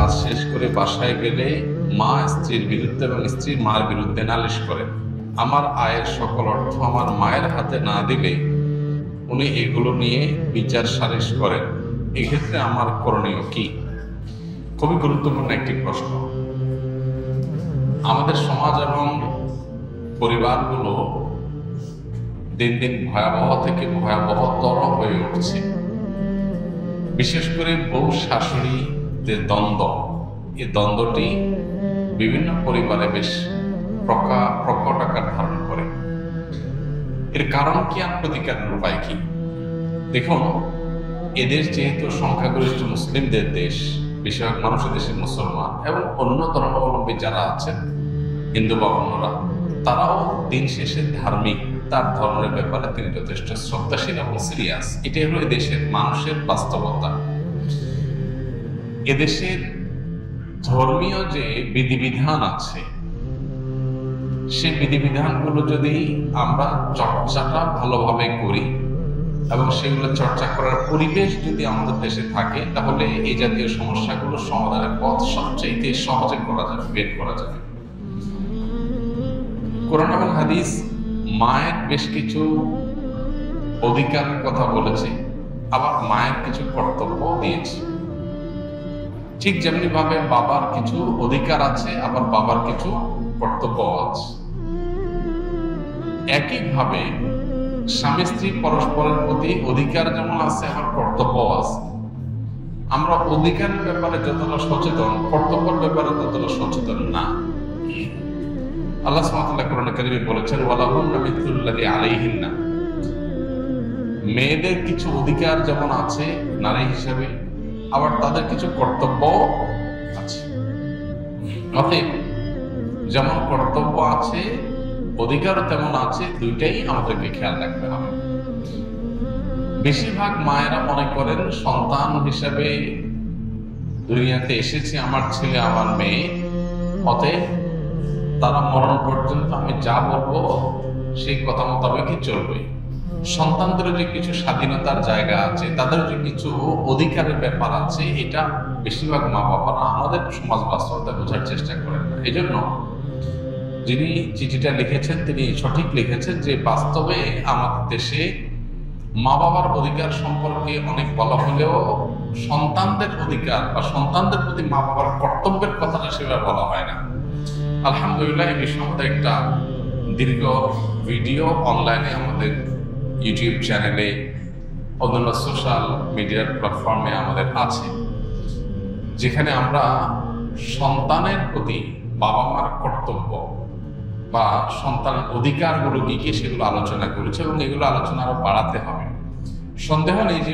কাজ শেষ করে বাসায় গেলে মা স্ত্রীর বিরুদ্ধে এবং স্ত্রী মার বিরুদ্ধে নালিশ করেন। আমার আয়ের সকল অর্থ আমার মায়ের হাতে না দিলে উনি এগুলো নিয়ে বিচার সালিশ করেন। এক্ষেত্রে আমার করণীয় কি? খুবই গুরুত্বপূর্ণ একটি প্রশ্ন। আমাদের সমাজ এবং পরিবারগুলো দিন দিন ভয়াবহ থেকে ভয়াবহতর হয়ে উঠছে। বিশেষ করে বউ শাশুড়িদের দ্বন্দ্ব, এই দ্বন্দ্বটি বিভিন্ন পরিবারে বেশ প্রকট আকার ধারণ করে। এর কারণ কি আর প্রতিকারের উপায় কি? দেখুন, এদেশ যেহেতু সংখ্যাগরিষ্ঠ মুসলিমদের দেশ, বেশিরভাগ মানুষের দেশে মুসলমান এবং অন্য ধর্মাবলম্বী যারা আছেন, হিন্দু বা অন্যরা, তারাও দিন শেষে ধার্মিক। তার ধর্মের ব্যাপারে তিনি যথেষ্ট শ্রদ্ধাশীল এবং সিরিয়াস। এটাই হলো এদেশের মানুষের বাস্তবতা। এদেশের ধর্মীয় যে বিধিবিধান আছে, সে বিধিবিধানগুলো যদি আমরা চর্চাটা ভালোভাবে করি এবং সেগুলো চর্চা করার পরিবেশ যদি আমাদের দেশে থাকে, তাহলে এই জাতীয় সমস্যাগুলো সমাধানের পথ সবচেয়ে সহজে বের করা যাবে। কোরআন এবং হাদিস মায়ের বেশ কিছু অধিকারের কথা বলেছে, আবার মায়ের কিছু কর্তব্য দিয়েছে। ঠিক যেমনি ভাবে বাবার কিছু অধিকার আছে, আবার বাবার কিছু কর্তব্য আছে। একইভাবে স্বামী স্ত্রী পরস্পরের প্রতি অধিকার যেমন আছে, আবার কর্তব্য আছে। আমরা অধিকারের ব্যাপারে যতটা সচেতন, কর্তব্যের ব্যাপারে ততটা সচেতন না। আল্লাহ সুবহানাহু ওয়া তাআলা কোরআনে কারীমে বলেছেন, ওয়ালাহুন্না মিথলুল্লাযী আলাইহিন্না, মেয়েদের কিছু অধিকার যেমন আছে নারী হিসেবে, আবার তাদের কিছু কর্তব্য আছে। অতএব যেমন কর্তব্য আছে, অধিকারও তেমন আছে, দুইটাই আমাদেরকে খেয়াল রাখতে হবে। বেশিরভাগ মায়েরা মনে করেন সন্তান হিসেবে দুনিয়াতে এসেছে আমার ছেলে আমার মেয়ে, অতএব তারা মরণ পর্যন্ত আমি যা বলবো সেই কথা মোতাবেকই চলবে। সন্তানদের যে কিছু স্বাধীনতার জায়গা আছে, তাদের যে কিছু অধিকারের ব্যাপার আছে, এটা বেশিরভাগ মা বাবারা আমাদের সমাজ বাস্তবতা বোঝার চেষ্টা করেন না। এই জন্য যিনি চিঠিটা লিখেছেন তিনি সঠিক লিখেছেন যে বাস্তবে আমাদের দেশে মা বাবার অধিকার সম্পর্কে অনেক বলা হলেও সন্তানদের অধিকার বা সন্তানদের প্রতি মা বাবার কর্তব্যের কথাটা সেভাবে বলা হয় না। আলহামদুলিল্লাহ, এই বিষয়ে একটা দীর্ঘ ভিডিও অনলাইনে আমাদের ইউটিউব চ্যানেলে, অন্যান্য সোশ্যাল মিডিয়ার প্ল্যাটফর্মে আমাদের আছে, যেখানে আমরা সন্তানের প্রতি বাবা মার কর্তব্য বা সন্তানের অধিকারগুলো কি কি সেগুলো আলোচনা করেছে এবং এগুলো আলোচনা আরো বাড়াতে হবে। সন্দেহ নেই যে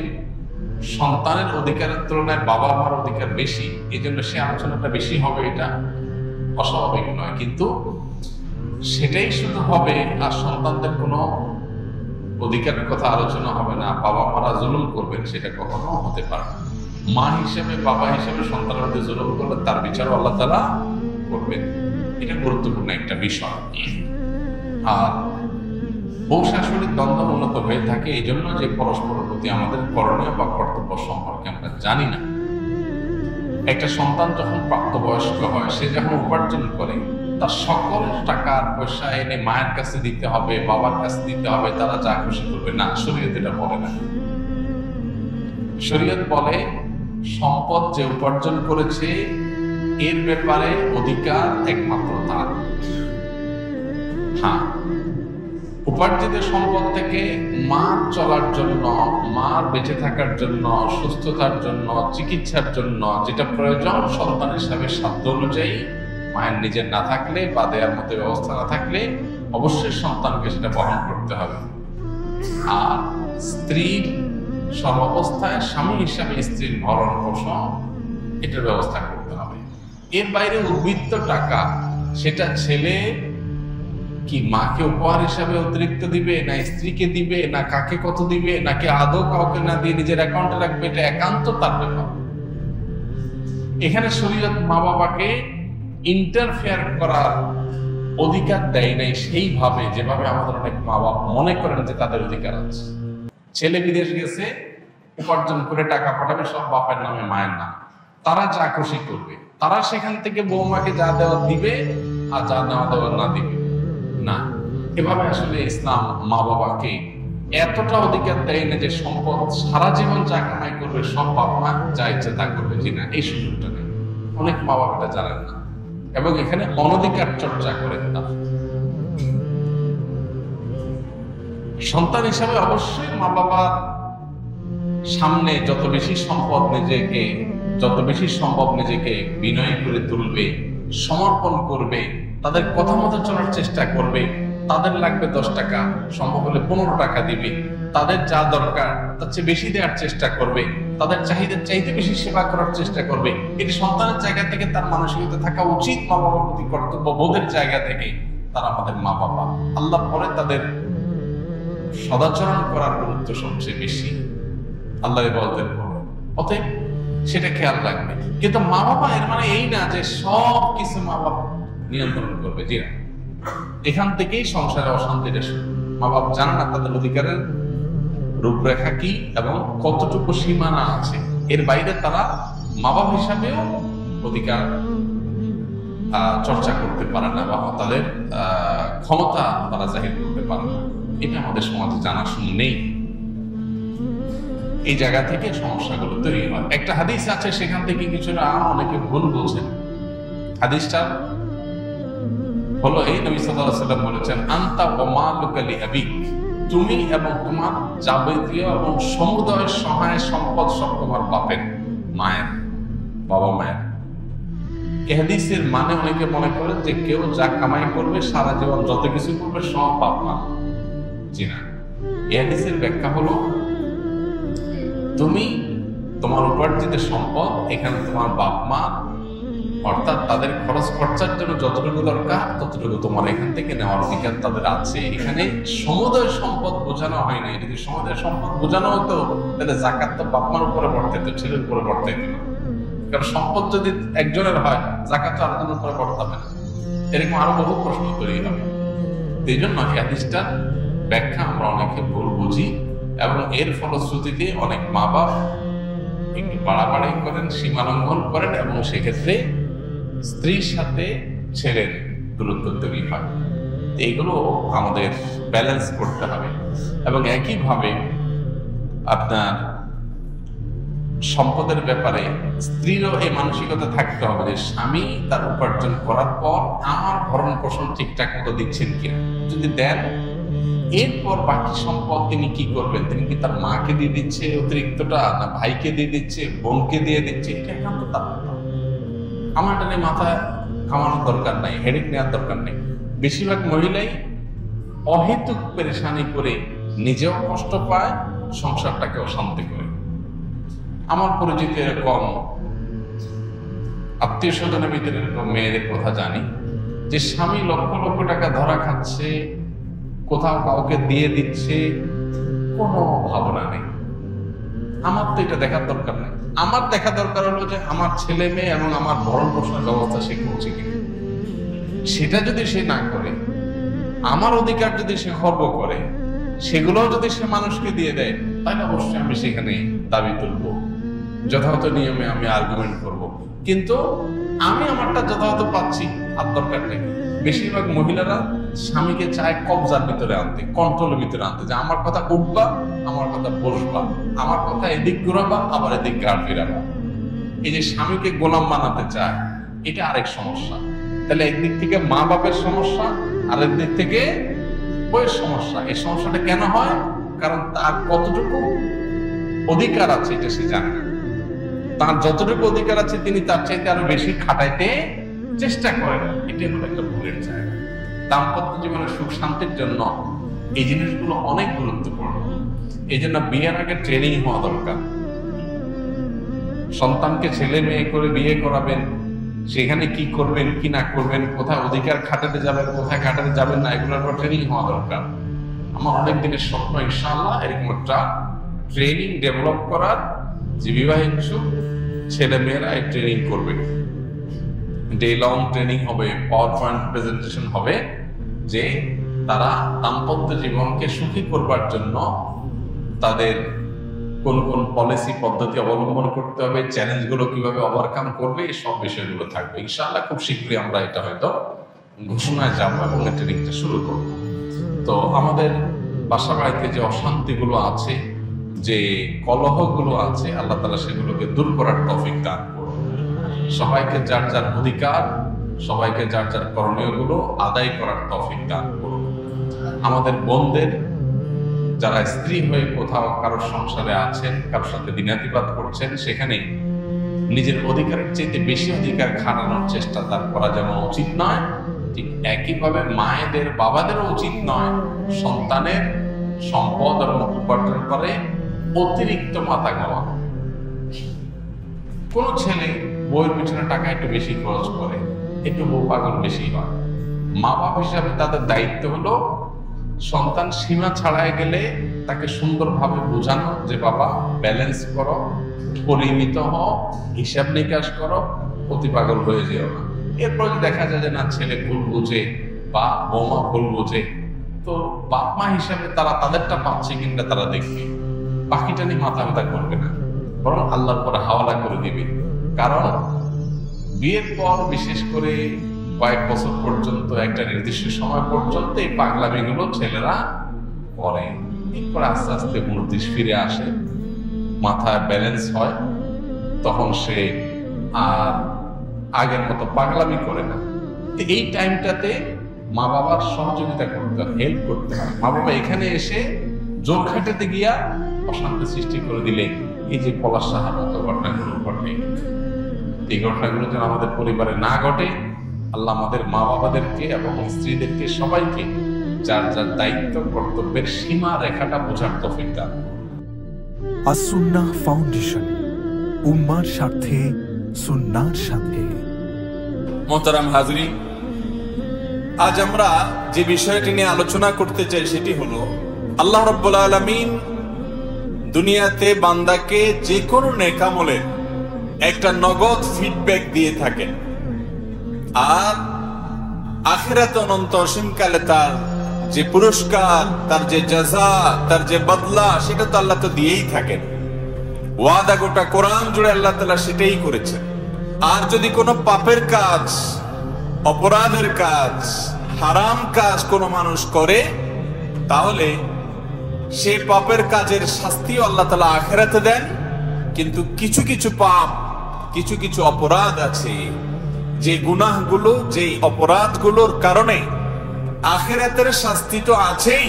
সন্তানের অধিকারের তুলনায় বাবা মার অধিকার বেশি, এই জন্য সে আলোচনাটা বেশি হবে, এটা অস্বাভাবিক নয়। কিন্তু সেটাই শুধু হবে আর সন্তানদের কোনো অধিকারের কথা আলোচনা হবে না, বাবা মারা জুলুম করবেন, সেটা কখনো হতে পারে না। মা হিসেবে বাবা হিসেবে সন্তানের মধ্যে জুলুম করলে তার বিচারও আল্লাহ তাআলা করবেন। এটা গুরুত্বপূর্ণ একটা বিষয়। আর বউ শাশুড়ির দ্বন্দ্ব উন্নত হয়ে থাকে এই জন্য যে পরস্পরের প্রতি আমাদের করণীয় বা কর্তব্য সম্পর্কে আমরা জানি না। একটা সন্তান যখন প্রাপ্তবয়স্ক হয়, সে যখন উপার্জন করে, তার সকল টাকার পয়সা এনে মায়ের কাছে দিতে হবে, বাবার কাছে দিতে হবে, তারা যা খুশি করবে না। শরীয়ত এটা বলে না। শরীয়ত বলে সম্পদ যে উপার্জন করেছে এর ব্যাপারে অধিকার একমাত্র তার। হ্যাঁ, উপার্জিত সম্পদ থেকে মার চলার জন্য, মার বেঁচে থাকার জন্য, সুস্থতার জন্য, চিকিৎসার জন্য যেটা প্রয়োজন সন্তান হিসাবে সাধ্য অনুযায়ী, মায়ের নিজের না থাকলে বা দেওয়ার মতো ব্যবস্থা না থাকলে অবশ্যই সন্তানকে সেটা বহন করতে হবে। আর স্ত্রীর সর্বাবস্থায় স্বামী হিসাবে স্ত্রীর ভরণ পোষণ এটার ব্যবস্থা করতে হবে। এর বাইরে উদ্বৃত্ত টাকা সেটা ছেলে কি মাকে উপহার হিসাবে অতিরিক্ত দিবে, না স্ত্রীকে দিবে, না কাকে কত দিবে, নাকি আদৌ কাউকে না দিয়ে নিজের অ্যাকাউন্টে রাখবে, এটা একান্ত তার ব্যাপার। এখানে শরীয়ত মা বাবাকে ইন্টারফেয়ার করার অধিকার দেয় নাই সেইভাবে যেভাবে আমাদের অনেক মা বাবা মনে করেন যে তাদের অধিকার আছে। ছেলে বিদেশ গেছে, উপার্জন করে টাকা পাঠাবে সব বাপের নামে মায়ের নামে, তারা যা খুশি করবে, তারা সেখান থেকে বৌমাকে যা দেওয়া দিবে আর যা নেওয়া দেওয়া না দিবে না। এভাবে আসলে ইসলাম মা বাবাকে এতটা অধিকার দেয় না যে সম্পদ সারা জীবন যা কামাই করবে সব বাবা মা যা ইচ্ছে তা করবে, জি না, এই সুযোগটা নেই। অনেক মা বাবা এটা জানেন না এবং এখানে অনধিকার চর্চা করেন না। সন্তান হিসাবে অবশ্যই মা বাবার সামনে যত বেশি সম্পদ নিজেকে, যত বেশি সম্ভব নিজেকে বিনয় করে তুলবে, সমর্পণ করবে, তাদের কথা মতো চলার চেষ্টা করবে। তাদের লাগবে 10 টাকা, সম্ভব হলে 15 টাকা দিবে। তাদের যা দরকার তার চেয়ে বেশি দেওয়ার চেষ্টা করবে, তাদের চাহিদার চাইতে বেশি সেবা করার চেষ্টা করবে। এটি সন্তানের জায়গা থেকে তার মানসিকতা থাকা উচিত। মা বাবার প্রতি কর্তব্য বোধের জায়গা থেকে তারা আমাদের মা বাবা। আল্লাহ পরে তাদের সদাচরণ করার গুরুত্ব সবচেয়ে বেশি আল্লাহ বলতেন। অতএব সেটা খেয়াল রাখবে। কিন্তু মা বাবা এর মানে এই না যে সব কিছু মা বাবা নিয়ন্ত্রণ করবে, জি না। এখান থেকেই সংসারে অশান্তিটা শুরু। মা বাবা জানে না তাদের অধিকারের রূপরেখা কি এবং কতটুকু সীমানা আছে। এর বাইরে তারা মা বাবা হিসাবেও অধিকার চর্চা করতে পারে না বা তাদের ক্ষমতা তারা জাহির করতে পারে না। এটা আমাদের সমাজে জানাশোনা নেই। এই জায়গা থেকে সমস্যাগুলো তৈরি হয়। একটা হাদিস আছে, সেখান থেকে কিছুটা অনেকে ভুল বলছেন। হাদিসটা হলো এই, নবী সাল্লাল্লাহু আলাইহি ওয়াসাল্লাম বলেছেন, আনতা ওয়া মালুকা লিআবিক, তুমি এবং তোমার যাবতীয় এবং সমুদয় সহায় সম্পদ সব তোমার বাপের, মায়ের, বাবা মায়ের। এই হাদিসের মানে অনেকে মনে করেন যে কেউ যা কামাই করবে সারা জীবন যত কিছু করবে সব বাপ মা, জি না। এই হাদিসের ব্যাখ্যা হলো, তুমি তোমার উপার্জিত সম্পদ এখানে তোমার বাপ মা অর্থাৎ তাদের খরচ খরচার জন্য যতটুকু দরকার ততটুকু তোমার এখান থেকে নেওয়ার অধিকার তাদের আছে। এখানে সমুদয় সম্পদ বোঝানো হয় না। যদি সমুদয় সম্পদ বোঝানো হতো তাহলে যাকাত তো বাপ মার উপরে পড়তে হতো, ছেলের উপরে পড়তে হতো না। কারণ সম্পদ যদি একজনের হয় যাকাত তো আরেকজনের উপরে পড়তে হবে না। এরকম আরো বহু প্রশ্ন তৈরি হবে। এই জন্য হাদিসটার ব্যাখ্যা আমরা অনেকে ভুল বুঝি এবং এর ফলশ্রুতিতে অনেক মা বাপ একটু বাড়াবাড়ি করেন, সীমালঙ্ঘন করেন এবং সেক্ষেত্রে স্ত্রীর সাথে ছেলের দূরত্ব তৈরি হয়। এইগুলো আমাদের ব্যালেন্স করতে হবে এবং একইভাবে আপনার সম্পদের ব্যাপারে স্ত্রীরও এই মানসিকতা থাকতে হবে যে স্বামী তার উপার্জন করার পর আমার ভরণ পোষণ ঠিকঠাক মতো দিচ্ছেন কিনা। যদি দেন, এরপর বাকি সম্পদ তিনি কি করবেন? তিনি কি তার মাকে দিয়ে দিচ্ছে অতিরিক্তটা, না ভাইকে দিয়ে দিচ্ছে, বোনকে দিয়ে দিচ্ছে? এটা একান্ত তার ব্যাপার। আমার এটা নিয়ে মাথা কামানোর দরকার নাই, হেডেক নেওয়ার দরকার নেই। বেশিরভাগ মহিলাই অহেতুক পেরেশানি করে নিজেও কষ্ট পায়, সংসারটাকে অশান্তি করে। আমার পরিচিত এরকম আত্মীয় স্বজনের ভিতরে এরকম মেয়েদের কথা জানি যে স্বামী লক্ষ লক্ষ টাকা ধরা খাচ্ছে, কোথাও কাউকে দিয়ে দিচ্ছে, কোনো ভাবনা নেই। আমার তো এটা দেখার দরকার নেই। আমার দেখা দরকার হলো যে আমার ছেলে মেয়ে এবং আমার ভরণ পোষণের ব্যবস্থা সে করছে কিনা। সেটা যদি সে না করে, আমার অধিকার যদি সে খর্ব করে, সেগুলোও যদি সে মানুষকে দিয়ে দেয়, তাহলে অবশ্যই আমি সেখানে দাবি তুলব, যথাযথ নিয়মে আমি আর্গুমেন্ট করব। কিন্তু আমি আমারটা যথাযথ পাচ্ছি, আর দরকার নেই। বেশিরভাগ মহিলারা স্বামীকে চায় কবজার ভিতরে আনতে, কন্ট্রোলের ভিতরে আনতে, যে আমার কথা উঠবা, আমার কথা বসবা, আমার কথা এদিক ঘুরাবা, আবার এদিক গাড় ফিরাবা। এই যে স্বামীকে গোলাম বানাতে চায়, এটা আরেক সমস্যা। তাহলে একদিক থেকে মা বাপের সমস্যা, আরেক দিক থেকে বইয়ের সমস্যা। এই সমস্যাটা কেন হয়? কারণ তার কতটুকু অধিকার আছে এটা সে জানে না। তার যতটুকু অধিকার আছে তিনি তার চাইতে আরো বেশি খাটাইতে চেষ্টা করেন। এটাই হলো একটা ভুলের জায়গা। দাম্পত্য জীবনের সুখ শান্তির জন্য এই জিনিসগুলো অনেক গুরুত্বপূর্ণ। এই জন্য বিয়ের আগে ট্রেনিং হওয়া দরকার। সন্তানকে ছেলে মেয়ে করে বিয়ে করাবেন, সেখানে কি করবেন কি না করবেন, কোথায় অধিকার খাটাতে যাবেন, কোথায় খাটাতে যাবেন না, এগুলোর উপর ট্রেনিং হওয়া দরকার। আমার অনেক দিনের স্বপ্ন ইনশাআল্লাহ এরকম একটা ট্রেনিং ডেভেলপ করার, যে বিবাহিত ছেলে মেয়েরা এই ট্রেনিং করবে। ডে লং ট্রেনিং হবে, পাওয়ার পয়েন্ট প্রেজেন্টেশন হবে, যে তারা দাম্পত্য জীবনকে সুখী করবার জন্য তাদের কোন কোন পলিসি পদ্ধতি অবলম্বন করতে হবে, চ্যালেঞ্জগুলো কিভাবে ওভারকাম করবে, এই সব বিষয়গুলো থাকবে ইনশাআল্লাহ। খুব শীঘ্রই আমরা এটা হয়তো ঘোষণায় যাবো এবং এই ট্রেনিংটা শুরু করব। তো আমাদের বাসা বাড়িতে যে অশান্তিগুলো আছে, যে কলহগুলো আছে, আল্লাহ তাআলা সেগুলোকে দূর করার তৌফিক দান করুন। সবাইকে যার যার অধিকার, সবাইকে যার যার করণীয়গুলো আদায় করার তৌফিক দান করুন। আমাদের বোনদের যারা স্ত্রী হয়ে কোথাও কারোর সংসারে আছেন, কারোর সাথে দিনাতিপাত করছেন, সেখানে নিজের অধিকারের চাইতে বেশি অধিকার খাটানোর চেষ্টা তার করা যেমন উচিত নয়, ঠিক একইভাবে মায়েদের বাবাদেরও উচিত নয় সন্তানের সম্পদ এবং উপার্জন করে অতিরিক্ত মাথা গাওয়া। কোন ছেলে বইয়ের পিছনে টাকা একটু বেশি খরচ করে, একটু বউ পাগল বেশি হয়। মা বাপ হিসাবে তাদের দায়িত্ব হলো সন্তান সীমা ছাড়াই গেলে তাকে সুন্দরভাবে বোঝানো যে বাবা ব্যালেন্স করো, পরিমিত হও, হিসাব নিকাশ করো, অতি পাগল হয়ে যেও না। এরপর দেখা যায় যে না, ছেলে ভুল বুঝে বা বৌমা ভুল বুঝে, তো বাপ মা হিসাবে তারা তাদেরটা পাচ্ছে কিনা তারা দেখবে, বাকিটা নিয়ে মাথা ব্যথা করবে না, বরং আল্লাহর পরে হাওয়ালা করে দিবে। কারণ বিয়ের পর বিশেষ করে কয়েক বছর পর্যন্ত, একটা নির্দিষ্ট সময় পর্যন্ত এই পাগলামিগুলো ছেলেরা করে। এরপর আস্তে আস্তে মূর্তিশ ফিরে আসে, মাথায় ব্যালেন্স হয়, তখন সে আর আগের মতো পাগলামি করে না। এই টাইমটাতে মা বাবার সহযোগিতা করতে হয়, হেল্প করতে হয়। মা বাবা এখানে এসে জোর খাটাতে গিয়া অশান্তি সৃষ্টি করে দিলে এই যে পলাশ সাহার মতো ঘটনাগুলো ঘটে, এই ঘটনাগুলো যেন আমাদের পরিবারে না ঘটে। আল্লাহ আমাদের মা বাবাদেরকে এবং স্ত্রীদেরকে সবাইকে যার যার দায়িত্ব কর্তব্যের সীমা রেখাটা বোঝার তৌফিক দান। আস-সুন্নাহ ফাউন্ডেশন, উম্মার স্বার্থে, সুন্নাহর সাথে। মোহতারাম হাজরিন, আজ আমরা যে বিষয়টি নিয়ে আলোচনা করতে চাই সেটি হলো আল্লাহ রাব্বুল আলামিন দুনিয়াতে বান্দাকে যে কোনো নেক আমলের একটা নগদ ফিডব্যাক দিয়ে থাকেন, আর আখিরাত অনন্ত অসীমকালে তার যে পুরস্কার, তার যে জাযা, তার যে বদলা, সেটা তো আল্লাহ তো দিয়েই থাকেন। ওয়াদা গোটা কোরআন জুড়ে আল্লাহ তাআলা সেটাই করেছেন। আর যদি কোনো পাপের কাজ, অপরাধের কাজ, হারাম কাজ কোনো মানুষ করে, তাহলে সে পাপের কাজের শাস্তিও আল্লাহ তাআলা আখিরাতে দেন। কিন্তু কিছু কিছু পাপ, কিছু কিছু অপরাধ আছে, যে গুনাহগুলো, যে অপরাধগুলোর কারণে আখিরাতের শাস্তি তো আছেই,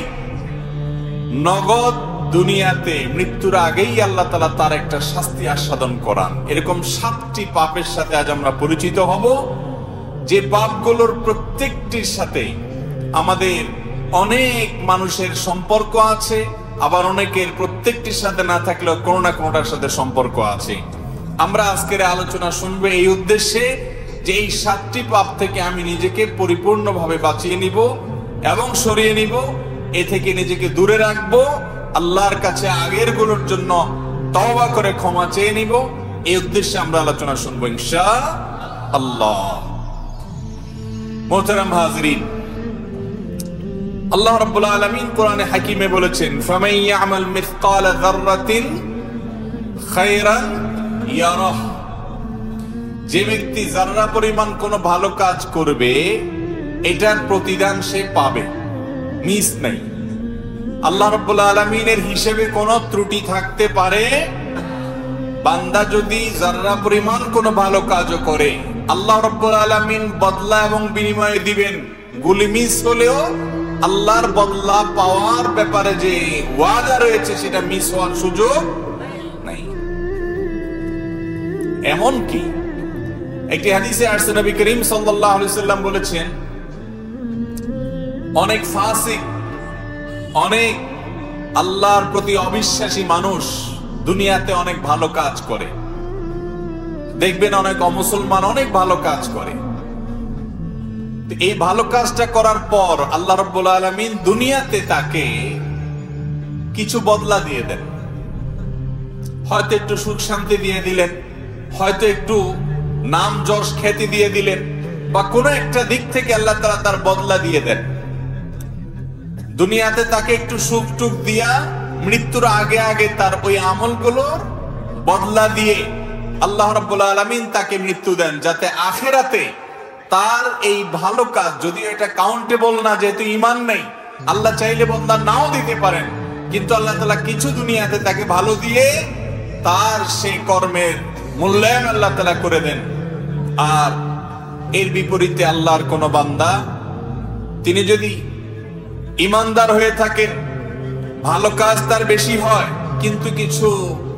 নগদ দুনিয়াতে মৃত্যুর আগেই আল্লাহ তাআলা তার একটা শাস্তি আস্বাদন করান। এরকম 7টি পাপের সাথে আজ আমরা পরিচিত হব, যে পাপগুলোর প্রত্যেকটির সাথে আমাদের অনেক মানুষের সম্পর্ক আছে, আবার অনেকের প্রত্যেকটির সাথে না থাকলেও কোনো না কোনোটার সাথে সম্পর্ক আছে। আমরা আজকের আলোচনা শুনবো এই উদ্দেশ্যে যে এই 7টি পাপ থেকে আমি নিজেকে পরিপূর্ণভাবে বাঁচিয়ে নিব এবং সরিয়ে নিব, এ থেকে নিজেকে দূরে রাখবো, আল্লাহর কাছে আগের গুলোর জন্য তওবা করে ক্ষমা চেয়ে নিব। এই উদ্দেশ্যে আমরা আলোচনা শুনবো ইনশাআল্লাহ। মোহতারাম হাজরিন, আল্লাহ রাব্বুল আলামিন কোরআনে হাকিমে বলেছেন, ফামান ইয়ামাল মিসকালা যাররাতিন খায়রান ইয়ারাহ। যে ব্যক্তি যারা পরিমাণ কোনো ভালো কাজ করবে, এটার প্রতিদান সে পাবে, মিস নাই। আল্লাহ রাব্বুল আলামিনের হিসেবে কোনো ত্রুটি থাকতে পারে? বান্দা যদি যারা পরিমাণ কোনো ভালো কাজও করে, আল্লাহ রাব্বুল আলামিন বদলা এবং বিনিময় দিবেন। গুলি মিস হলেও আল্লাহর বদলা পাওয়ার ব্যাপারে যে ওয়াদা রয়েছে, সেটা মিস হওয়ার সুযোগ নাই। এমন কি একটি হাদিসে আসছে, নবী করিম সাল্লাল্লাহু আলাইহি সাল্লাম বলেছেন, অনেক ফাসিক, অনেক আল্লাহর প্রতি অবিশ্বাসী মানুষ দুনিয়াতে অনেক ভালো কাজ করে। দেখবেন অনেক অমুসলমান অনেক ভালো কাজ করে। এই ভালো কাজটা করার পর আল্লাহ রাব্বুল আলামিন দুনিয়াতে তাকে কিছু বদলা দিয়ে দেন। হয়তো একটু সুখ শান্তি দিয়ে দিলেন, হয়তো একটু নাম যশ খ্যাতি দিয়ে দিলেন, বা কোনো একটা দিক থেকে আল্লাহ তাআলা তার বদলা দিয়ে দেন। দুনিয়াতে তাকে একটু সুখ টুক দিয়া মৃত্যুর আগে আগে তার ওই আমলগুলোর বদলা দিয়ে আল্লাহ রাব্বুল আলামিন তাকে মৃত্যু দেন, যাতে আখিরাতে তার এই ভালো কাজ, যদিও এটা কাউন্টেবল না, যেহেতু ঈমান নেই, আল্লাহ চাইলে বন্দা নাও দিতে পারেন, কিন্তু আল্লাহ তাআলা কিছু দুনিয়াতে তাকে ভালো দিয়ে তার সেই কর্মের মূল্যায়ন আল্লাহ তাআলা করে দেন। আর এর বিপরীতে আল্লাহর কোন বান্দা তিনি যদি ঈমানদার হয়ে থাকেন, ভালো কাজ তার বেশি হয়, কিন্তু কিছু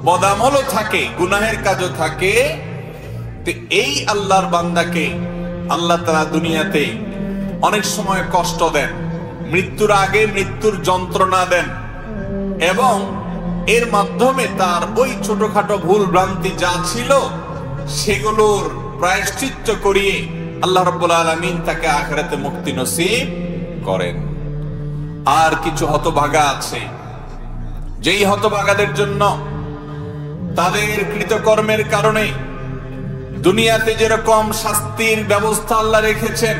বদামলও থাকে, গুনাহের কাজও থাকে, তো এই আল্লাহর বান্দাকে আল্লাহ তাআলা দুনিয়াতে অনেক সময় কষ্ট দেন, মৃত্যুর আগে মৃত্যুর যন্ত্রণা দেন, এবং এর মাধ্যমে তার ওই ছোটখাটো ভুল ভ্রান্তি যা ছিল সেগুলোর প্রায়শ্চিত্ত করিয়ে আল্লাহ রাব্বুল আলামিন তাকে আখিরাতে মুক্তি নসিব করেন। আর কিছু হতভাগা আছে, যেই হতভাগাদের জন্য তাদের কৃতকর্মের কারণে দুনিয়াতে যেরকম শাস্তির ব্যবস্থা আল্লাহ রেখেছেন,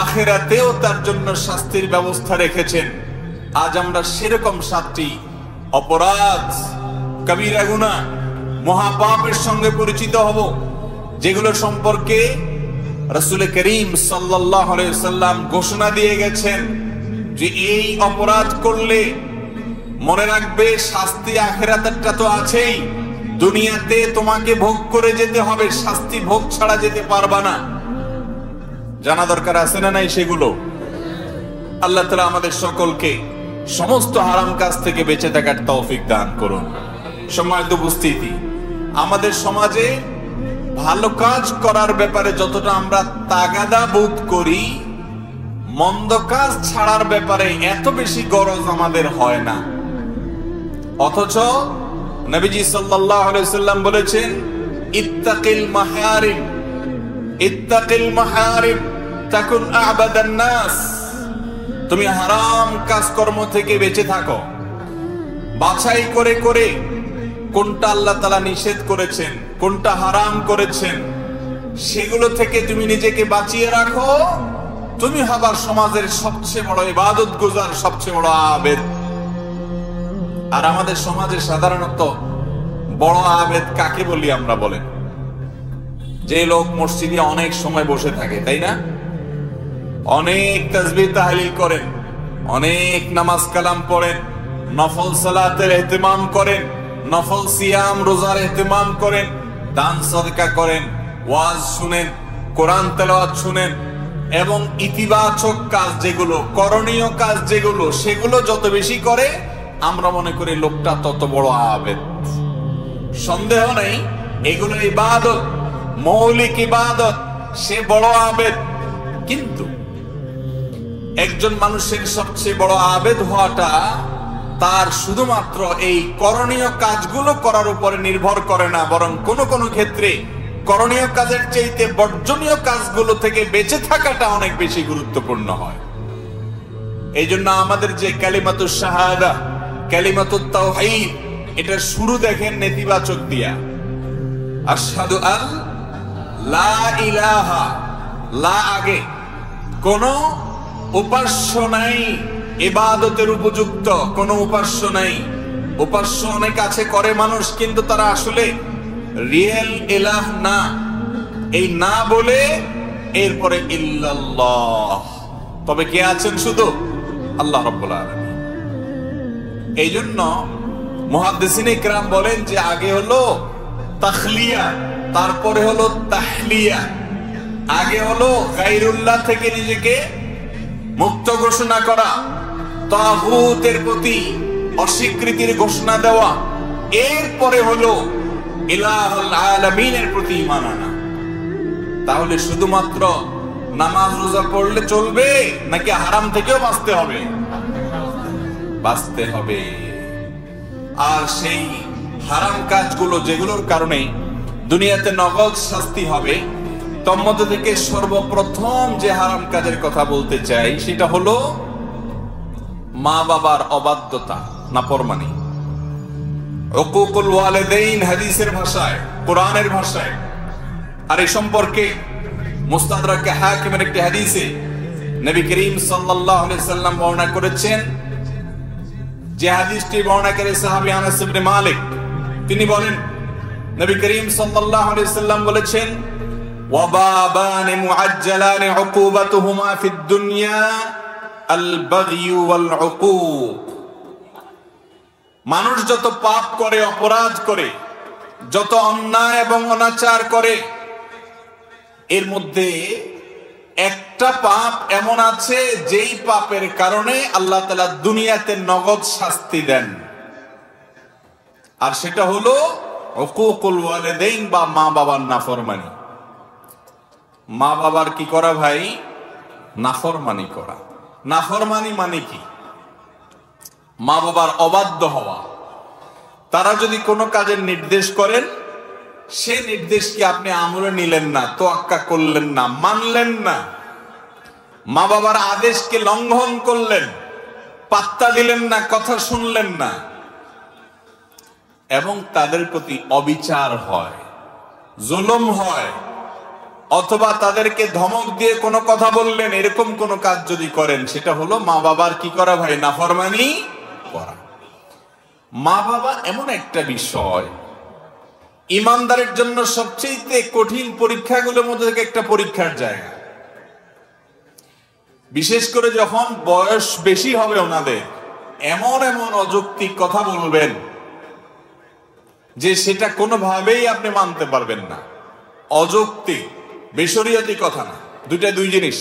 আখিরাতেও তার জন্য শাস্তির ব্যবস্থা রেখেছেন। আজ আমরা সেরকম 7টি অপরাধ, কবিরা গুনাহ, মহাপাপের সঙ্গে পরিচিত হব, যেগুলো সম্পর্কে রাসূল করিম সাল্লাল্লাহু আলাইহি ওয়াসাল্লাম ঘোষণা দিয়ে গেছেন যে এই অপরাধ করলে মনে রাখবে শাস্তি আখিরাতেরটা তো আছেই, দুনিয়াতে তোমাকে ভোগ করে যেতে হবে, শাস্তি ভোগ ছাড়া যেতে পারবা না। জানা দরকার আছে না নাই সেগুলো? আল্লাহ তাআলা আমাদের সকলকে সমস্ত হারাম কাজ থেকে বেঁচে থাকার তৌফিক দান করুন। সম্মানিত উপস্থিতি, আমাদের সমাজে ভালো কাজ করার ব্যাপারে যতটা আমরা তাগাদা বোধ করি, মন্দ কাজ ছাড়ার ব্যাপারে এত বেশি গরজ আমাদের হয় না। অথচ নবীজি সাল্লাল্লাহু আলাইহি ওয়াসাল্লাম বলেছেন, ইত্তাকিল মাহারিম, ইত্তাকিল মাহারিম তাকুন আ'বাদান নাস। তুমি হারাম কাজকর্ম থেকে বেঁচে থাকো, বাছাই করে করে কোনটা আল্লাহ তাআলা নিষেধ করেছেন, কোনটা হারাম করেছেন, সেগুলো থেকে তুমি নিজেকে বাঁচিয়ে রাখো, তুমি হবার সমাজের সবচেয়ে বড় ইবাদত গুজার, সবচেয়ে বড় আবেদ। আর আমাদের সমাজে সাধারণত বড় আবেদ কাকে বলি আমরা বলেন? যে লোক মসজিদে অনেক সময় বসে থাকে, তাই না? অনেক তাসবিহ তাহলিল করেন, অনেক নামাজ কালাম পড়েন, নফল সালাতের ইহতিমাম করেন, নফল সিয়াম রোজার ইহতিমাম করেন, দান সদকা করেন, ওয়াজ শুনেন, কোরআন তেলাওয়াত শুনেন, এবং ইতিবাচক কাজ যেগুলো, করণীয় কাজ যেগুলো, সেগুলো যত বেশি করে আমরা মনে করি লোকটা তত বড় আবেদ। সন্দেহ নেই এগুলো ইবাদত, মৌলিক ইবাদত, সে বড় আবেদ। কিন্তু একজন মানুষের সবচেয়ে বড় আবেদ হওয়াটা তার শুধুমাত্র এই করণীয় কাজগুলো করার উপরে নির্ভর করে না, বরং কোনো কোনো ক্ষেত্রে করণীয় কাজের চাইতে বর্জনীয় কাজগুলো থেকে বেঁচে থাকাটা অনেক বেশি গুরুত্বপূর্ণ হয়। এই জন্য আমাদের যে কালিমাতুশ শাহাদা, কালিমাতুত তাওহীদ, এটার শুরু দেখেন নেতিবাচক দিয়া, আশহাদু আল লা ইলাহা, লা আগে, কোন উপাস্য নাই ইবাদতের উপযুক্ত, কোন উপাস্য নাই। উপাস্য অনেক আছে করে মানুষ, কিন্তু তারা আসলে রিয়েল ইলাহ না। এই না বলে এরপরে ইল্লাল্লাহ, তবে কে আছেন? শুধু আল্লাহ রাব্বুল আলামিন। এই জন্য মুহাদ্দিসিনে কিরাম বলেন যে আগে হলো তাখলিয়া, তারপরে হলো তাহলিয়া। আগে হলো গায়রুল্লাহ থেকে নিজেকে মুক্ত ঘোষণা করা, তাগুতের প্রতি অস্বীকৃতির ঘোষণা দেওয়া, এরপরে হলো ইলাহুল আলামিনের প্রতি ঈমান আনা। তাহলে শুধুমাত্র নামাজ রোজা পড়লে চলবে নাকি হারাম থেকেও বাঁচতে হবে? বাঁচতে হবে। আর সেই হারাম কাজগুলো যেগুলোর কারণে দুনিয়াতে নগদ শাস্তি হবে, তন্মধ্যে থেকে সর্বপ্রথম যে হারাম কাজের কথা বলতে চাই সেটা হলো মা বাবার অবাধ্যতা, নাফরমানি, উকুকুল ওয়ালিদাইন হাদিসের ভাষায়, কোরআনের ভাষায়। আর এই সম্পর্কে মুস্তাদরাক হাকিমের একটি হাদিসে নবী করিম সাল্লাল্লাহু আলাইহি সাল্লাম বর্ণনা করেছেন যে হাদিসটি বর্ণনাকারী সাহাবী আনাস ইবনে মালিক, তিনি বলেন নবী করিম সাল্লাল্লাহু আলাইহি ওয়াসাল্লাম বলেছেন, ওয়া বাবান মুআজ্জালান উকুবাতুহুমা ফিদ দুনিয়া আল বাগই ওয়াল উকুব। মানুষ যত পাপ করে, অপরাধ করে, যত অন্যায় এবং অনাচার করে, এর মধ্যে একটা পাপ এমন আছে যেই পাপের কারণে আল্লাহ তাআলা দুনিয়াতে নগদ শাস্তি দেন, আর সেটা হলো উকুকুল ওয়ালিদাইন বা মা বাবার নাফরমানি। মা বাবার কি করা ভাই? নাফরমানি করা। নাফরমানি মানে কি? মা বাবার অবাধ্য হওয়া। তারা যদি কোনো কাজের নির্দেশ করেন, সে নির্দেশকে আপনি আমলে নিলেন না, তোয়াক্কা করলেন না, মানলেন না, মা বাবার আদেশকে লঙ্ঘন করলেন, পাত্তা দিলেন না, কথা শুনলেন না, এবং তাদের প্রতি অবিচার হয়, জুলুম হয়, অথবা তাদেরকে ধমক দিয়ে কোনো কথা বললেন, এরকম কোনো কাজ যদি করেন, সেটা হলো মা বাবার কি করা ভাই? নাফরমানি করা। মা বাবা এমন একটা বিষয়, ইমানদারের জন্য সবচেয়ে কঠিন পরীক্ষাগুলোর মধ্যে থেকে একটা পরীক্ষার জায়গা। বিশেষ করে যখন বয়স বেশি হবে ওনাদের, এমন এমন অযৌক্তিক কথা বলবেন যে সেটা কোনোভাবেই আপনি মানতে পারবেন না। অযৌক্তিক, বেশরিয়াতি কথা না, দুইটা দুই জিনিস।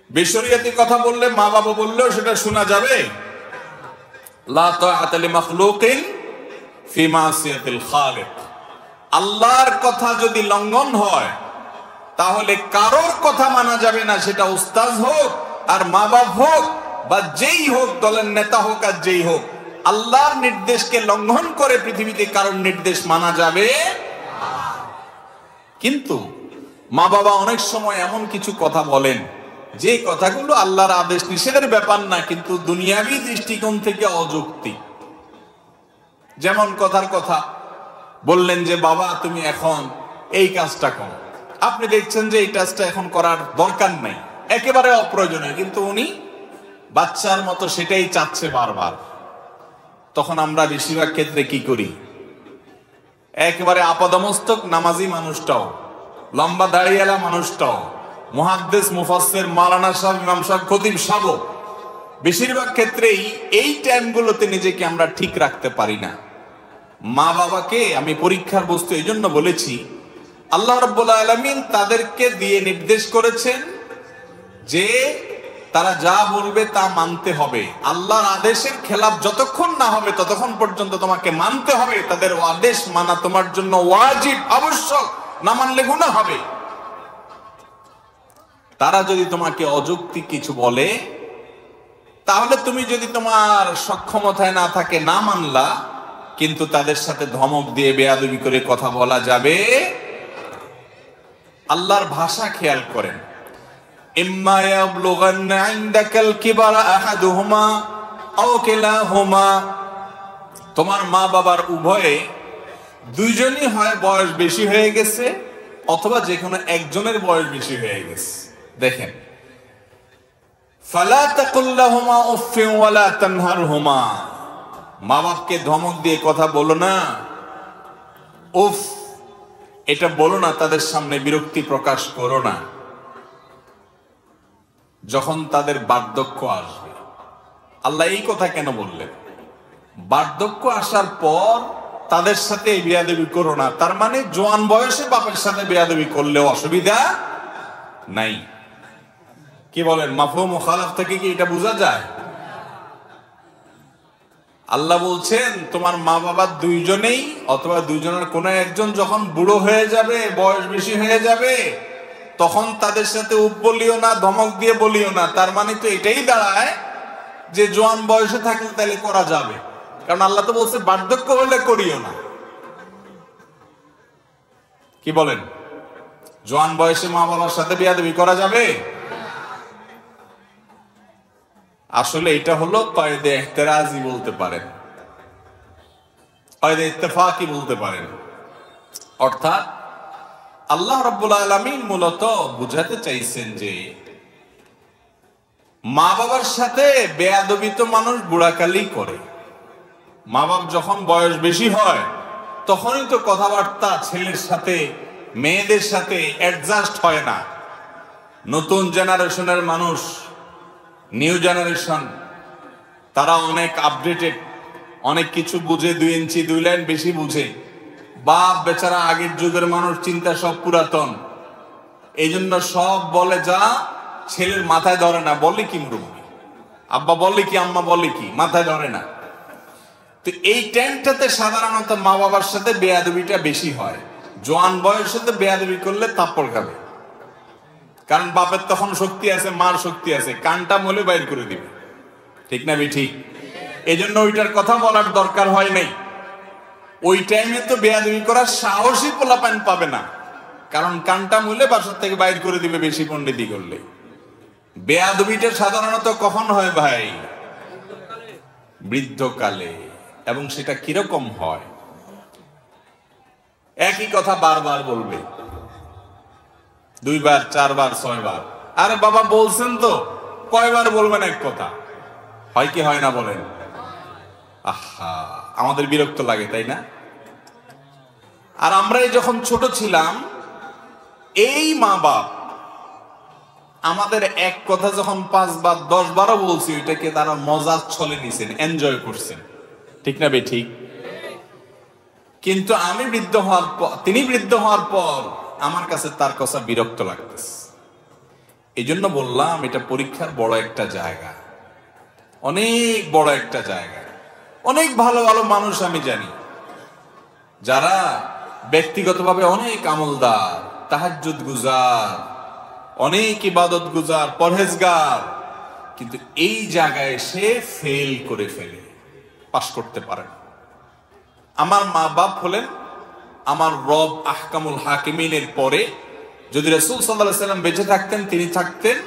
বেশরিয়াতি কথা বললে, মা বাবা বললেও সেটা শোনা যাবে। লা তাআতা লিমাখলুকিন ফি মাসিয়াতিল খালিক। আল্লাহর কথা যদি লঙ্ঘন হয়, তাহলে কারোর কথা মানা যাবে না, সেটা উস্তাদ হোক আর মা বাপ হোক বা যেই হোক, দলের নেতা হোক আর যেই হোক। আল্লাহর নির্দেশকে লঙ্ঘন করে পৃথিবীতে কারোর নির্দেশ মানা যাবে। কিন্তু মা বাবা অনেক সময় এমন কিছু কথা বলেন যে কথাগুলো আল্লাহর আদেশ নিষেধের ব্যাপার না, কিন্তু দুনিয়াবী দৃষ্টিকোণ থেকে অযৌক্তিক। যেমন কথার কথা বললেন যে বাবা তুমি এখন এই কাজটা করো, আপনি দেখছেন যে এই কাজটা এখন করার দরকার নাই, একেবারে অপ্রয়োজনীয়, কিন্তু উনি বাচ্চার মতো সেটাই চাচ্ছে বারবার। তখন আমরা বেশিরভাগ ক্ষেত্রে কি করি? একেবারে আপাদমস্তক নামাজি মানুষটাও, লম্বা দাড়িওয়ালা মানুষটাও, মুহাদ্দিস মুফাসসির মাওলানা সাহেব, ইমাম সাহেব, খতিব সাহেব, বেশিরভাগ ক্ষেত্রেই এই টাইমগুলোতে নিজেকে আমরা ঠিক রাখতে পারি না। মা বাবাকে আমি পরীক্ষার বস্তু এই জন্য বলেছি, আল্লাহ রাব্বুল আলামিন তাদেরকে দিয়ে নির্দেশ করেছেন যে তারা যা বলবে তা মানতে হবে। আল্লাহর আদেশের খেলাফ যতক্ষণ না হবে ততক্ষণ পর্যন্ত তোমাকে মানতে হবে। তাদের আদেশ মানা তোমার জন্য ওয়াজিব, আবশ্যক, না মানলে গুনাহ হবে। তারা যদি তোমাকে অযৌক্তিক কিছু বলে, তাহলে তুমি যদি তোমার সক্ষমতায় না থাকে না মানলা, কিন্তু তাদের সাথে ধমক দিয়ে বেয়াদবি করে কথা বলা যাবে। আল্লাহর ভাষা খেয়াল করেন, ইম্মা ইয়াবলুগান্না ইনদাকাল কিবারা আহাদুহুমা আও কিলাহুমা। তোমার মা বাবার উভয়ে দুইজনই হয় বয়স বেশি হয়ে গেছে, অথবা যে কোনো একজনের বয়স বেশি হয়ে গেছে। দেখেন, ফালা তাকুল লাহুমা উফফিন ওয়ালা তানহারহুমা। মা বাপকে ধমক দিয়ে কথা বলো না, উফ এটা বলো না, তাদের সামনে বিরক্তি প্রকাশ করো না। যখন তাদের বার্ধক্য আসবে, আল্লাহ এই কথা কেন বললেন? বার্ধক্য আসার পর তাদের সাথে বেয়াদবি করো না, তার মানে জোয়ান বয়সে বাপের সাথে বেয়াদবি করলেও অসুবিধা নাই। কি বলেন? মাফহুম মুখালাফ থেকে কি এটা বোঝা যায়? আল্লাহ বলছেন তোমার মা বাবা দুইজনেই অথবা দুইজনের কোনো একজন যখন বুড়ো হয়ে যাবে, বয়স বেশি হয়ে যাবে, তখন তাদের সাথে উপ বলিও না, ধমক দিয়ে বলিও না। তার মানে তো এটাই দাঁড়ায় যে জোয়ান বয়সে থাকলে তাহলে করা যাবে, কারণ আল্লাহ তো বলছে বার্ধক্য হলে করিও না। কি বলেন? জোয়ান বয়সে মা বাবার সাথে বেয়াদবি করা যাবে? আসলে এটা হলো কায়দে ইহতিরাজি বলতে পারেন, কায়দে ইত্তেফাকি বলতে পারেন। অর্থাৎ আল্লাহ রাব্বুল আলামিন মূলত বুঝাতে চাইছেন যে মা বাবার সাথে বেয়াদবি তো মানুষ বুড়াকালেই করে। মা বাপ যখন বয়স বেশি হয় তখনই তো কথাবার্তা ছেলের সাথে মেয়েদের সাথে অ্যাডজাস্ট হয় না। নতুন জেনারেশনের মানুষ, নিউ জেনারেশন, তারা অনেক আপডেটেড, অনেক কিছু বুঝে, 2 ইঞ্চি 2 লাইন বেশি বুঝে। বাপ বেচারা আগের যুগের মানুষ, চিন্তা সব পুরাতন, এই জন্য সব বলে যা ছেলের মাথায় ধরে না। বলে কি মুরব্বী, আব্বা বলে কি, আম্মা বলে কি, মাথায় ধরে না। তো এই টাইমটাতে সাধারণত মা বাবার সাথে বেয়াদবিটা বেশি হয়। জোয়ান বয়সে বেয়াদবি করলে থাপ্পড় খাবে, কারণ বাপের তখন শক্তি আছে, মার শক্তি আছে, কানটা মলে বাইর করে দিবে। ঠিক না ঠিক? এই জন্য ওইটার কথা বলার দরকার হয় নাই। ওই টাইমে তো বেয়াদবি করার সাহসী পোলাপান পাবে না, কারণ কানটা মলে বাসার থেকে বাইর করে দিবে বেশি পণ্ডিতি করলে। বেয়াদবিটা সাধারণত কখন হয় ভাই? বৃদ্ধকালে। এবং সেটা কিরকম হয়? একই কথা বারবার বলবে, 2 বার 4 বার 6 বার। আরে বাবা বলছেন তো, কয়বার বলবেন এক কথা? হয় কি হয় না বলেন? আহা, আমাদের বিরক্ত লাগে, তাই না? আর আমরাই যখন ছোট ছিলাম, এই মা বাপ আমাদের এক কথা যখন 5 বার 10 বারও বলছি, ওইটাকে তারা মজার ছলে নিছেন, এনজয় করছেন। ঠিক না ঠিক? কিন্তু আমি বৃদ্ধ হওয়ার পর, তিনি বৃদ্ধ হওয়ার পর আমার কাছে তার কথা বিরক্ত লাগতেছে। এই জন্য বললাম, এটা পরীক্ষার বড় একটা জায়গা, অনেক বড় একটা জায়গা। অনেক ভালো ভালো মানুষ আমি জানি, যারা ব্যক্তিগতভাবে অনেক আমলদার, তাহাজ্জুদ গুজার, অনেক ইবাদত গুজার, পরহেজগার, কিন্তু এই জায়গায় এসে ফেল করে ফেলে, পাস করতে পারে না। আমার মা বাপ হলেন আমার রব আহকামুল হাকিমিনের পরে। যদি রাসূল সাল্লাল্লাহু আলাইহি ওয়াসাল্লাম বেঁচে থাকতেন, তিনি থাকতেন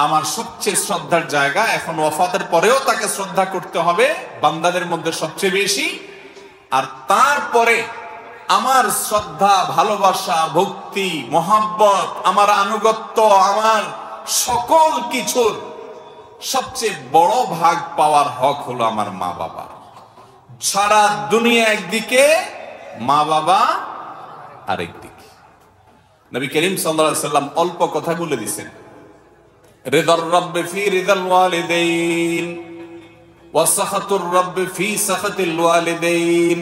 আমার সবচেয়ে শ্রদ্ধার জায়গা। এখন ওয়াফাতের পরেও তাকে শ্রদ্ধা করতে হবে বান্দাদের মধ্যে সবচেয়ে বেশি। আর তারপরে আমার শ্রদ্ধা, ভালোবাসা, ভক্তি, মহাব্বত, আমার আনুগত্য, আমার সকল কিছুর সবচেয়ে বড় ভাগ পাওয়ার হক হলো আমার মা বাবা। সারা দুনিয়া একদিকে, মা বাবা আরেকদিকে। নবী করিম সাল্লাল্লাহু আলাইহি ওয়াসাল্লাম অল্প কথা বলে দিয়েছেন, রিদার রাব্বি ফি রিদাল ওয়ালিদাইন ওয়া সাখাতুর রাব্বি ফি সাখাতিল ওয়ালিদাইন।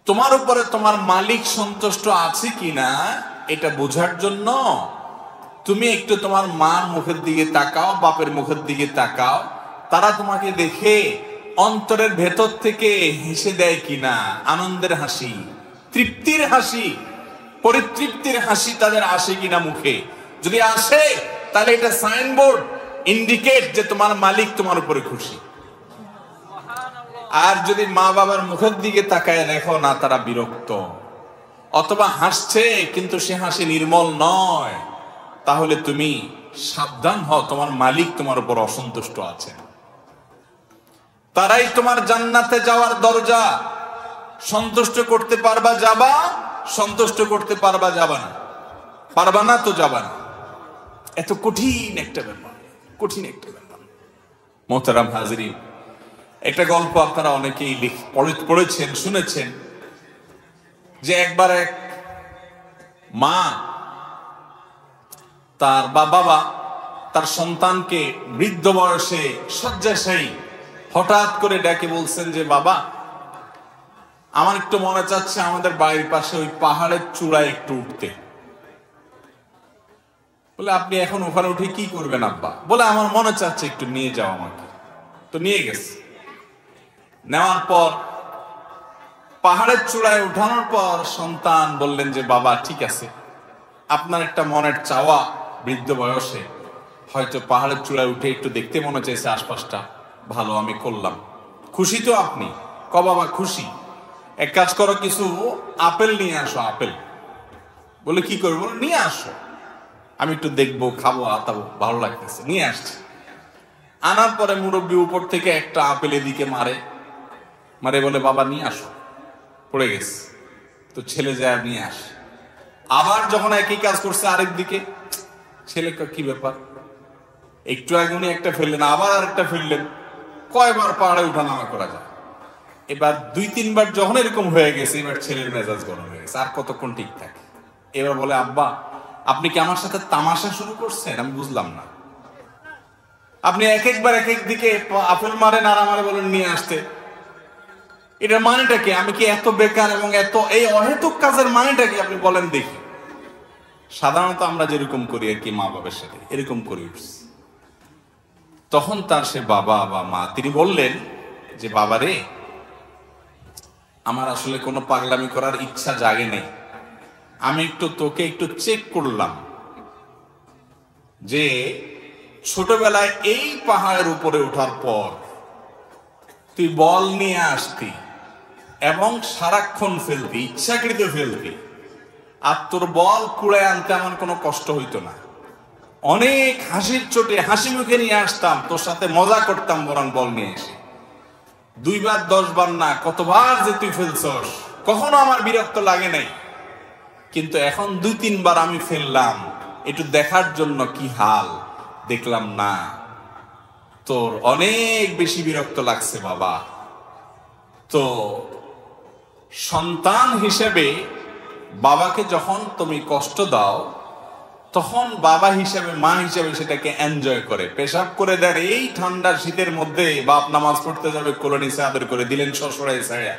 তোমার উপরে তোমার মালিক সন্তুষ্ট আছে কিনা এটা বোঝার জন্য তুমি একটু তোমার মার মুখের দিকে তাকাও, বাপের মুখের দিকে তাকাও। তারা তোমাকে দেখে অন্তরের ভেতর থেকে হেসে দেয় কিনা, আনন্দের হাসি, তৃপ্তির হাসি, পরিতৃপ্তির হাসি তাদের আসে কিনা মুখে। যদি আসে তাহলে এটা সাইনবোর্ড, ইন্ডিকেট যে তোমার মালিক তোমার উপরে খুশি। আর যদি মা বাবার মুখের দিকে তাকায় দেখো না, তারা বিরক্ত, অথবা হাসছে কিন্তু সে হাসি নির্মল নয়, তাহলে তুমি সাবধান হও, তোমার মালিক তোমার উপর অসন্তুষ্ট আছে। তারাই তোমার জান্নাতে যাওয়ার দরজা। সন্তুষ্ট করতে পারবা যাবা, সন্তুষ্ট করতে পারবা যাবা না, পারবা না তো যাবা না। এত কঠিন একটা ব্যাপার, কঠিন একটা ব্যাপার। মোহতারাম হাজরিন, একটা গল্প আপনারা অনেকেই পড়েছেন, শুনেছেন, যে একবার এক মা তার বাবা তার সন্তানকে বৃদ্ধ বয়সে শয্যাশায়ী হঠাৎ করে ডেকে বলছেন যে বাবা, আমার একটু মনে চাচ্ছে আমাদের বাড়ির পাশে ওই পাহাড়ের চূড়ায় একটু উঠতে। বলে আপনি এখন ওখানে উঠে কি করবেন আব্বা? বলে আমার মনে চাচ্ছে একটু নিয়ে যাও আমাকে। তো নিয়ে গেছে। নেওয়ার পর পাহাড়ের চূড়ায় উঠানোর পর সন্তান বললেন যে বাবা ঠিক আছে, আপনার একটা মনের চাওয়া, বৃদ্ধ বয়সে হয়তো পাহাড়ের চূড়ায় উঠে একটু দেখতে মনে চাইছে আশপাশটা, ভালো, আমি করলাম। খুশি তো আপনি? ক বাবা খুশি। এক কাজ করো, কিছু আপেল নিয়ে আসো। আপেল। বলে কি করবো? নিয়ে আসো, আমি একটু দেখবো, খাবো, আতাবো, ভালো লাগতেছে। নিয়ে আসছি। আনার পরে মুরব্বী উপর থেকে একটা আপেল এদিকে মারে বলে বাবা নিয়ে আসো, পড়ে গেছে। তো ছেলে যায় নিয়ে আসে। আবার যখন একই কাজ করছে আরেক দিকে, ছেলে কি ব্যাপার, একটু আগে উনি একটা ফেললেন, আবার আরেকটা ফেললেন, কয়বার পাহাড়ে উঠানামা করা যায়? এবার 2-3 বার যখন এরকম হয়ে গেছে, এবার ছেলের মেজাজ গরম হয়ে গেছে, আর কতক্ষণ ঠিক থাকে। এবার বলে, আব্বা আপনি কি আমার সাথে তামাশা শুরু করছেন? আমি বুঝলাম না, আপনি এক একবার এক এক দিকে আপেল মারেন আর আমারে বলেন নিয়ে আসতে, এটার মানেটা কি? আমি কি এত বেকার এবং এত এই অহেতুক কাজের মানেটা কি আপনি বলেন দেখি। সাধারণত আমরা যেরকম করি আর কি, মা বাবার সাথে এরকম করি। তখন তার সে বাবা বা মা তিনি বললেন যে, বাবা রে, আমার আসলে কোনো পাগলামি করার ইচ্ছা জাগে নেই, আমি তোকে একটু চেক করলাম যে ছোটবেলায় এই পাহাড়ের উপরে ওঠার পর তুই বল নিয়ে আসতি এবং সারাক্ষণ ফেলতি, ইচ্ছাকৃত ফেলতি, আর তোর বল কুড়ে আনতে আমার কোনো কষ্ট হইতো না, অনেক হাসির চোটে হাসি মুখে নিয়ে আসতাম, তোর সাথে মজা করতাম বরং বল নিয়ে এসে। 2 বার 10 বার না, কতবার যে তুই ফেলছস, কখনো আমার বিরক্ত লাগে নাই, কিন্তু এখন 2-3 বার আমি ফেললাম একটু দেখার জন্য কি হাল, দেখলাম না, তোর অনেক বেশি বিরক্ত লাগছে বাবা। তো সন্তান হিসেবে বাবাকে যখন তুমি কষ্ট দাও, তখন বাবা হিসেবে মা হিসেবে সেটাকে এনজয় করে, পেশাব করে দেয় এই ঠান্ডা শীতের মধ্যে, বাপ নামাজ পড়তে যাবে কোলে নিচে আদর করে দিলেন শ্বশুরাই ছায়া,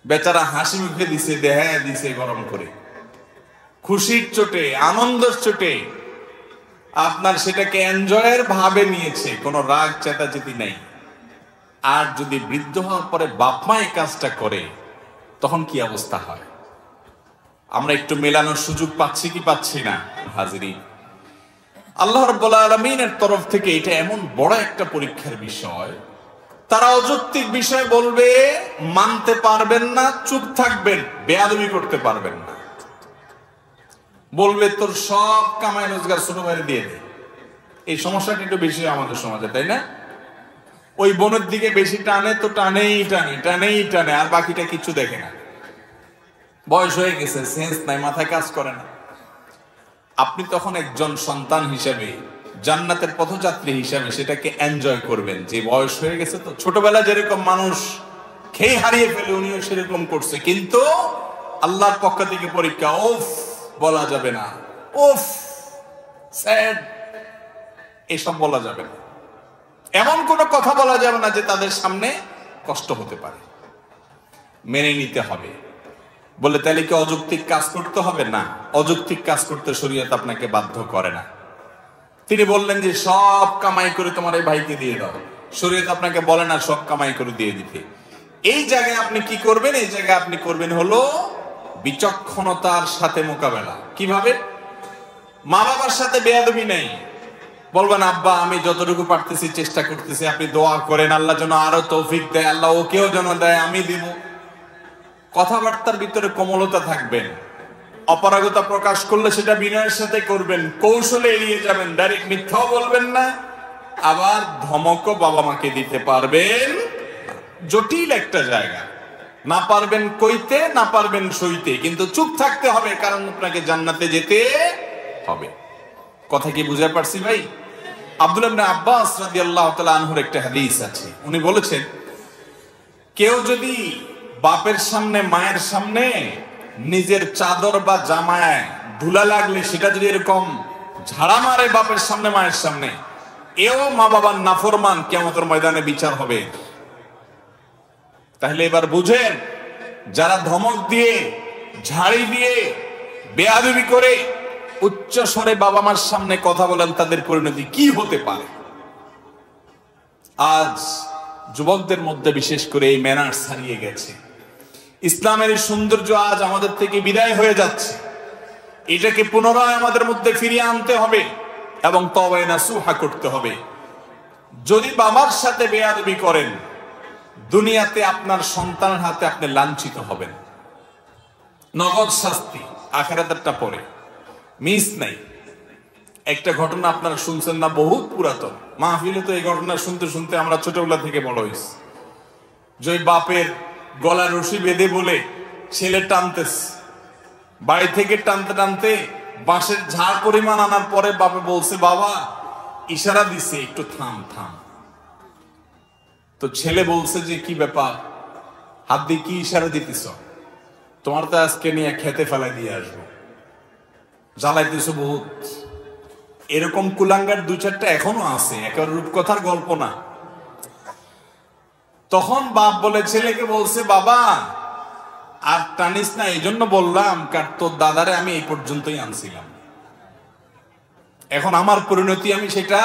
বেচারা হাসি মুখে দিছে, দেহা দিছে গরম করে, খুশির চোটে আনন্দের চোটে আপনার সেটাকে এনজয়ের ভাবে নিয়েছে, কোনো রাগ চেতাচেতি নাই। আর যদি বৃদ্ধ হওয়ার পরে বাপ মা এই কাজটা করে, তখন কি অবস্থা হয়? আমরা একটু মেলানোর সুযোগ পাচ্ছি কি পাচ্ছি না? হাজিরিন, আল্লাহ রাব্বুল আলামিনের তরফ থেকে এটা এমন বড় একটা পরীক্ষার বিষয়, তারা অযৌক্তিক বিষয় বলবে, মানতে পারবেন না, চুপ থাকবেন, বেয়াদবি করতে পারবেন না, বলবে তোর সব কামাই রোজগার ছোট ভাইরে দিয়ে দে। এই সমস্যাটা একটু বেশি আমাদের সমাজে, তাই না? ওই বোনের দিকে বেশি টানে তো টানেই টানে, টানেই টানে, আর বাকিটা কিছু দেখে না, বয়স হয়ে গেছে, সেন্স নাই, মাথায় কাজ করে না। আপনি তখন একজন সন্তান হিসেবে, জান্নাতের পথযাত্রী হিসেবে সেটাকে এনজয় করবেন, যে বয়স হয়ে গেছে তো, ছোটবেলা যেরকম মানুষ খেয়ে হারিয়ে ফেলে উনিও সেরকম করছে, কিন্তু আল্লাহর পক্ষ থেকে পরীক্ষা, ওফ বলা যাবে না, ওফ স্যাড এসব বলা যাবে না, এমন কোন কথা বলা যাবে না যে তাদের সামনে কষ্ট হতে পারে, মেনে নিতে হবে। বলে তাহলে কি অযৌক্তিক কাজ করতে হবে? না, অযৌক্তিক কাজ করতে শরীয়ত আপনাকে বাধ্য করে না। তিনি বললেন যে সব কামাই করে তোমার এই ভাইকে দিয়ে দাও, শরীয়ত আপনাকে বলে না সব কামাই করে দিয়ে দিতে। এই জায়গায় আপনি কি করবেন? এই জায়গায় আপনি করবেন হলো বিচক্ষণতার সাথে মোকাবেলা। কিভাবে? মা বাবার সাথে বেয়াদবি নেই, বলবেন আব্বা আমি যতটুকু পারতেছি চেষ্টা করতেছি, আপনি দোয়া করেন আল্লাহ যেন আরো তৌফিক দেয়, আল্লাহ ওকেও যেন দেয়, আমি দিব। কথাবার্তার ভিতরে কোমলতা থাকবেন, অপারগতা প্রকাশ করলে সেটা বিনয়ের সাথে করবেন, কৌশলে এড়িয়ে যাবেন, ডাইরেক্ট মিথ্যাও বলবেন না, আবার ধমকও বাবা মাকে দিতে পারবেন। জটিল একটা জায়গা, না পারবেন কইতে, না পারবেন সইতে, কিন্তু চুপ থাকতে হবে, কারণ আপনাকে জান্নাতে যেতে হবে। কথা কি বুঝতে পারছি ভাই? আব্দুল্লাহ ইবনে আব্বাস রাদিয়াল্লাহু তাআলা আনহুর একটা হাদিস আছে, উনি বলেছেন, কেউ যদি বাপের সামনে মায়ের সামনে নিজের চাদর বা জামায় ধুলা লাগলে সেটা যদি এরকম ঝাড়া মারে বাপের সামনে মায়ের সামনে, এও মা বাবার নাফরমান, কিয়ামতের ময়দানে বিচার হবে। তাহলে এবার বুঝেন, যারা ধমক দিয়ে, ঝাড়ি দিয়ে, বেয়াদবি করে উচ্চ স্বরে বাবা মার সামনে কথা বলেন, তাদের পরিণতি কি হতে পারে। আজ যুবকদের মধ্যে বিশেষ করে এই ম্যানার্স হারিয়ে গেছে, ইসলামের সৌন্দর্য আজ আমাদের থেকে বিদায় হয়ে যাচ্ছে। এটাকে পুনরায় আমাদের মধ্যে ফিরিয়ে আনতে হবে এবং তওবা নাসুহা করতে হবে। যদি বাবার সাথে বেয়াদবি করেন, দুনিয়াতে আপনার সন্তানের হাতে আপনি লাঞ্ছিত হবেন, নগদ শাস্তি, আখিরাতেরটা পরে, মিস নাই। একটা ঘটনা আপনারা শুনছেন না, বহুত পুরাতন, মাহফিলে তো এই ঘটনা শুনতে শুনতে আমরা ছোটবেলা থেকে বড় হয়েছি। যে বাপের গলা রশি বেঁধে বলে ছেলে টানতেছে, বাড়ি থেকে টানতে টানতে বাঁশের ঝাড় পরিমাণ আনার পরে বাপে বলছে, বাবা ইশারা দিছে একটু থাম থাম। তো ছেলে বলছে যে কি ব্যাপার, হাত দিয়ে কি ইশারা দিতেছ? তোমার তো আজকে নিয়ে খেতে ফেলাই দিয়ে আসবো, জ্বালাইতেছ বহুত। এরকম কুলাঙ্গার দু চারটা এখনো আছে, একেবারে রূপকথার গল্প না। তখন বাপ বলে ছেলেকে বলছে, বাবা আর টানিস না, এই জন্য বললাম, কারণ তোর দাদারে আমি এই পর্যন্তই আনছিলাম, এখন আমার পরিণতি আমি সেটা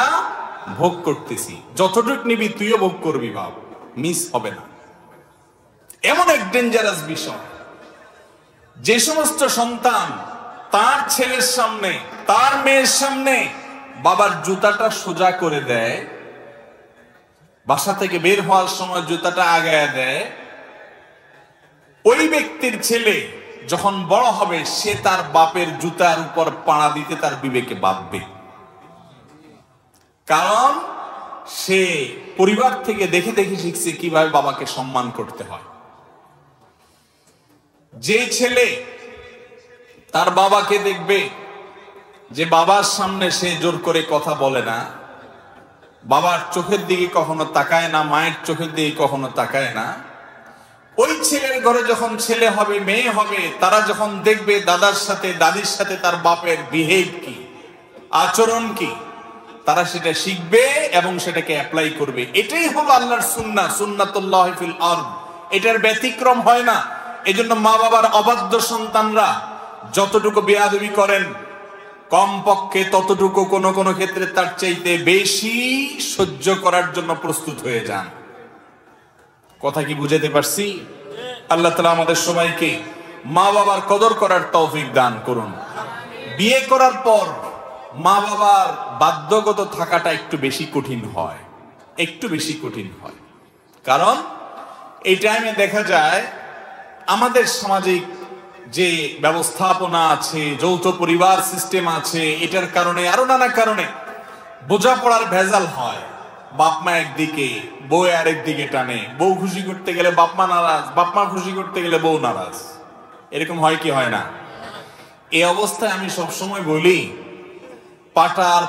ভোগ করতেছি, যতটুকু নিবি তুইও ভোগ করবি বাপ, মিস হবে না। এমন এক ডেঞ্জারাস বিষয়, যে সমস্ত সন্তান তার ছেলের সামনে, তার মেয়ের সামনে বাবার জুতাটা সোজা করে দেয়, বাসা থেকে বের হওয়ার সময় জুতাটা আগায় দেয়, ওই ব্যক্তির ছেলে যখন বড় হবে সে তার বাপের জুতার উপর পাড়া দিতে তার বিবেকে বাঁধবে। কারণ সে পরিবার থেকে দেখে দেখে শিখছে কিভাবে বাবাকে সম্মান করতে হয়। যে ছেলে তার বাবাকে দেখবে যে বাবার সামনে সে জোর করে কথা বলে না, বাবার চোখের দিকে কখনো তাকায় না, মায়ের চোখের দিকে কখনো তাকায় না, ওই ছেলের ঘরে যখন ছেলে হবে, মেয়ে হবে, তারা যখন দেখবে দাদার সাথে দাদির সাথে তার বাপের বিহেভ কি, আচরণ কি, তারা সেটা শিখবে এবং সেটাকে অ্যাপ্লাই করবে। এটাই হলো আল্লাহর সুন্নাহ, সুন্নাতুল্লাহ ফিল আরদ। এটার ব্যতিক্রম হয় না। এজন্য মা বাবার অবাধ্য সন্তানরা যতটুকু বেয়াদবি করেন, কমপক্ষে ততটুকু কোনো কোনো ক্ষেত্রে তার চাইতে বেশি সহ্য করার জন্য প্রস্তুত হয়ে যান। কথা কি বুঝাতে পারছি? আল্লাহ তাআলা আমাদের সবাইকে মা বাবার কদর করার তৌফিক দান করুন। বিয়ে করার পর মা বাবার বাধ্যগত থাকাটা একটু বেশি কঠিন হয়, একটু বেশি কঠিন হয়। কারণ এই টাইমে দেখা যায় আমাদের সামাজিক যে ব্যবস্থাপনা আছে, যৌথ পরিবার সিস্টেম আছে, এটার কারণে আরো নানা কারণে বোঝাপড়ার ভেজাল হয়। বাপ মা একদিকে, বউ আরেক দিকে টানে, বউ খুশি করতে গেলে বাপ মা নারাজ, বাপ মা খুশি করতে গেলে বউ নারাজ। এরকম হয় কি হয় না? এই অবস্থায় আমি সবসময় বলি, পাটা আর